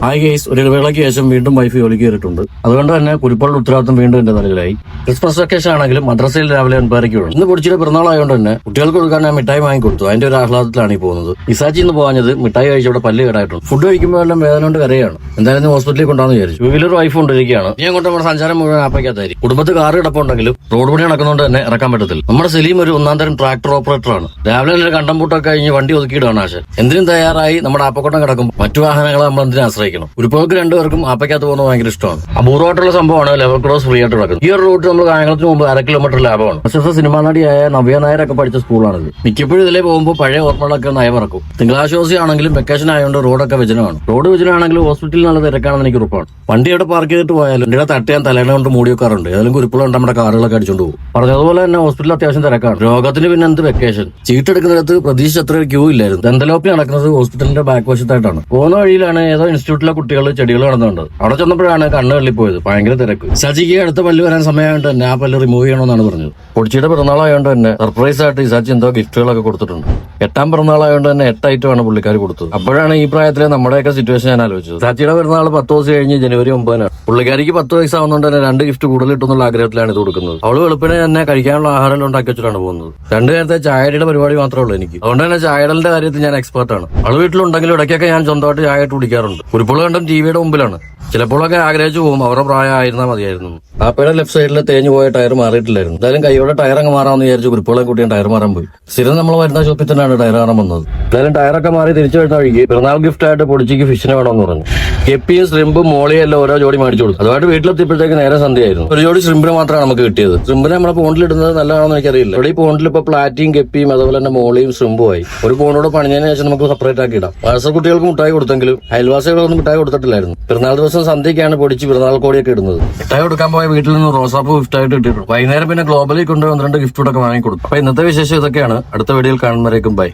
Hi guys, ഒരു ഇടവേളയ്ക്ക് ശേഷം വീണ്ടും വൈഫ് ജോലിക്ക് കയറിയിട്ടുണ്ട്. അതുകൊണ്ട് തന്നെ കുരിപ്പളുടെ ഉത്തരവാദിത്തം വീണ്ടും എന്റെ തലയിലായി. ക്രിസ്മസ് വെക്കേഷൻ ആണെങ്കിലും മദ്രസയിൽ രാവിലെ 9:30 വേണം. ഇന്ന് പൊടിച്ചിട്ട് പിറന്നാളായതുകൊണ്ട് തന്നെ കുട്ടികൾക്ക് കൊടുക്കാൻ ഞാൻ മിഠായി വാങ്ങിക്കൊടുത്തു. അതിന്റെ ഒരു ആഹ്ലാദത്തിലാണ് ഈ പോകുന്നത്. ഇസാച്ചി ഇന്ന് പോകാഞ്ഞത് മിഠായി കഴിച്ച് ഇവിടെ പല്ല് കേടായിട്ടുണ്ട്. ഫുഡ് കഴിക്കുമ്പോൾ എല്ലാം വേദന കൊണ്ട് കരയാണ്. എന്തായാലും ഹോസ്പിറ്റലിൽ കൊണ്ടാന്ന് വിചാരിച്ചു. വീലർ വൈഫ് കൊണ്ടിരിക്കുകയാണ്. ഞാൻ കൊണ്ട് നമ്മുടെ സഞ്ചാരം മുഴുവൻ ആപ്പയ്ക്കാത്തായിരിക്കും. കുടുംബത്തിൽ കാറ് കിടപ്പുണ്ടെങ്കിലും റോഡ് പണി നടക്കുന്നതുകൊണ്ട് തന്നെ ഇറക്കാൻ പറ്റത്തില്ല. നമ്മുടെ സലീം ഒരു ഒന്നാം തരം ട്രാക്ടർ ഓപ്പറേറ്ററാണ്. രാവിലെ കണ്ടം പൂട്ടൊക്കെ കഴിഞ്ഞ് വണ്ടി ഒതുക്കിയിടാണ് ആശ. എന്തിനും തയ്യാറായി നമ്മുടെ ആപ്പക്കോട്ടം കിടക്കും. മറ്റു വാഹനങ്ങളെ നമ്മൾ എന്തിനെ ആശ്രയിക്കണം. ഉരുപ്പകൾക്ക് രണ്ടുപേർക്കും ആപ്പയ്ക്കകത്ത് പോകുന്നത് ഭയങ്കര ഇഷ്ടമാണ്. അപൂർവമായിട്ടുള്ള സംഭവമാണ് ലെവൽ ക്രോസ് ഫ്രീ ആയിട്ട് നടക്കുന്നത്. ഈ ഒരു റൂട്ട് നമ്മൾ കായംകുളത്തിന് മുമ്പ് 1/2 കിലോമീറ്റർ ലാഭമാണ്. പ്രശസ്ത സിനിമാ നടിയായ നവ്യ നായരൊക്കെ പഠിച്ച സ്കൂളാണിത്. മിക്കപ്പോഴും ഇതിലെ പോകുമ്പോൾ പഴയ ഓർമ്മകളൊക്കെ നയമിറക്കും. തിങ്കളാഴ്ച ദിവസം ആണെങ്കിലും വെക്കേഷൻ ആയതുകൊണ്ട് റോഡൊക്കെ വിജനമാണ്. റോഡ് വിജനമാണെങ്കിലും ഹോസ്പിറ്റലിൽ നല്ല തിരക്കാണെന്ന് എനിക്ക് ഉറപ്പാണ്. വണ്ടി അവിടെ പാർക്ക് ചെയ്തിട്ട് പോയാലും വണ്ടിയുടെ തട്ടിയാൻ തലേണ കൊണ്ട് മൂടി വെക്കാറുണ്ട്. ഏതെങ്കിലും കുരുപ്പുകളുണ്ട് നമ്മുടെ കാറുകളൊക്കെ അടിച്ചുകൊണ്ട് പോകും. പറഞ്ഞതുപോലെ തന്നെ ഹോസ്പിറ്റലിൽ അത്യാവശ്യം തിരക്കാണ്. രോഗത്തിന് പിന്നെ എന്ത് വെക്കേഷൻ. ചീട്ടെടുക്കുന്നിടത്ത് പ്രതീക്ഷിച്ച അത്ര ക്യൂ ഇല്ലായിരുന്നു. ദന്തലോപ്പി നടക്കുന്നത് ഹോസ്പിറ്റലിന്റെ ബാക്ക് വശത്തായിട്ടാണ്. പോകുന്ന വഴിയിലാണ് ഏതോ ഇൻസ്റ്റിറ്റ്യൂട്ടിലെ കുട്ടികൾ ചെടികൾ നടന്നുകൊണ്ടത്. അവിടെ ചെന്നപ്പോഴാണ് കണ്ണ് തള്ളിപ്പോയത്. ഭയങ്കര തിരക്ക്. സജിക്ക് അടുത്ത പല്ല് വരാൻ സമയമായിട്ട് തന്നെ ആ പല്ല് റിമൂവ് ചെയ്യണമെന്നാണ് പറഞ്ഞത്. പൊടിച്ചിയുടെ പിറന്നാളായതുകൊണ്ട് തന്നെ സർപ്രൈസ് ആയിട്ട് ഇസാച്ചി എന്തോ ഗിഫ്റ്റുകളൊക്കെ കൊടുത്തിട്ടുണ്ട്. 8ാം പിറന്നാളായതുകൊണ്ട് തന്നെ 8 ഐറ്റമാണ് പുള്ളിക്കാർ കൊടുത്തത്. അപ്പോഴാണ് ഈ പ്രായത്തിലെ നമ്മുടെയൊക്കെ സിറ്റുവേഷൻ ഞാൻ ആലോചിച്ചത്. സാച്ചിയുടെ പിറന്നാൾ 10 ദിവസം കഴിഞ്ഞ് ജനുവരി 9-നാണ്. പുള്ളിക്കാരിക്ക് 10 വയസ്സാവുന്നതുകൊണ്ട് തന്നെ 2 ഗിഫ്റ്റ് കൂടുതൽ കിട്ടുന്നുള്ള ആഗ്രഹത്തിലാണ് ഇത് കൊടുക്കുന്നത്. അവള് വെളുപ്പിനെ തന്നെ കഴിക്കാനുള്ള ആഹാരം ഉണ്ടാക്കി വെച്ചിട്ടാണ് പോകുന്നത്. 2 നേരത്തെ ചായയുടെ പരിപാടി മാത്രമേ ഉള്ളൂ എനിക്ക്. അതുകൊണ്ട് തന്നെ ചായയുടെ കാര്യത്തിൽ ഞാൻ എക്സ്പെർട്ടാണ്. അവള് വീട്ടിലുണ്ടെങ്കിലും ഇടയ്ക്കൊക്കെ ഞാൻ സ്വന്തമായിട്ട് ചായ ഇട്ട് കുടിക്കാറുണ്ട്. കുരുപ്പുകൾ കണ്ടും ടിവിയുടെ മുമ്പിലാണ്. ചിലപ്പോഴൊക്കെ ആഗ്രഹിച്ചു പോകും അവരുടെ പ്രായം ആയിരുന്നാൽ മതിയായിരുന്നു. ആപ്പയുടെ ലെഫ്റ്റ് സൈഡിൽ തേഞ്ഞു പോയ ടയർ മാറിയിട്ടില്ലായിരുന്നു. എന്തായാലും കൈയോടെ ടയർ അങ്ങ് മാറാമെന്ന് വിചാരിച്ചു കുരുപ്പുകളെ കൂട്ടിയും ടയർ മാറാൻ പോയി. സ്ഥിരം നമ്മൾ വരുന്ന ഷോപ്പിൽ തന്നെയാണ് ടയർ മാറാൻ വന്നത്. എന്തായാലും ടയറൊക്കെ മാറി തിരിച്ചു വരുന്ന വഴിക്ക് പിറന്നാൾ ഗിഫ്റ്റ് ആയിട്ട് പൊടിച്ചിക്ക് ഫിഷിനെ വേണമെന്ന് പറഞ്ഞു. കെപ്പിയും ശ്രിമ്പും മോളിയും എല്ലാം ഓരോ ജോഡി മേടിച്ചു കൊടുത്തു. അതുമായിട്ട് വീട്ടിലെത്തിയപ്പോഴത്തേക്ക് നേരെ സന്ധ്യയായിരുന്നു. ഒരു ജോഡി ശ്രിമ്പിന് മാത്രമാണ് നമുക്ക് കിട്ടിയത്. ശ്രിമ്പിനെ നമ്മളെ പോണ്ടിലിടുന്നത് നല്ലതാണെന്ന് എനിക്കറിയില്ല. ഇവിടെ ഈ പോണ്ടിൽ ഇപ്പൊ പ്ലാറ്റിയും കെപ്പിയും അതുപോലെ തന്നെ മോളിയും ശ്രിമ്പുമായി. ഒരു പോണ്ടോട് പണിഞ്ഞതിന് ശേഷം നമുക്ക് സെപ്പറേറ്റ് ആക്കി ഇടാം. വയസ്സ കുട്ടികൾക്ക് മുട്ടായി കൊടുത്തെങ്കിലും അയൽവാസികളൊന്നും മിഠായി കൊടുത്തിട്ടില്ലായിരുന്നു. പിറന്നാൾ ദിവസം സന്ധ്യയ്ക്കാണ് പൊടിച്ച് പിറന്നാൾ കോടിയൊക്കെ ഇടുന്നത്. മിഠായി കൊടുക്കാൻ പോയ വീട്ടിൽ നിന്ന് റോസാപ്പ് ഗിഫ്റ്റ് ആയിട്ട് ഇട്ടിട്ടുണ്ട്. വൈകുന്നേരം പിന്നെ ഗ്ലോബലിൽ കൊണ്ട് 2 ഗിഫ്റ്റ് ഒക്കെ വാങ്ങിക്കൊടുത്തു. അപ്പൊ ഇന്നത്തെ വിശേഷം ഇതൊക്കെയാണ്. അടുത്ത വീഡിയോയിൽ കാണുന്നവരേക്കും ബൈ.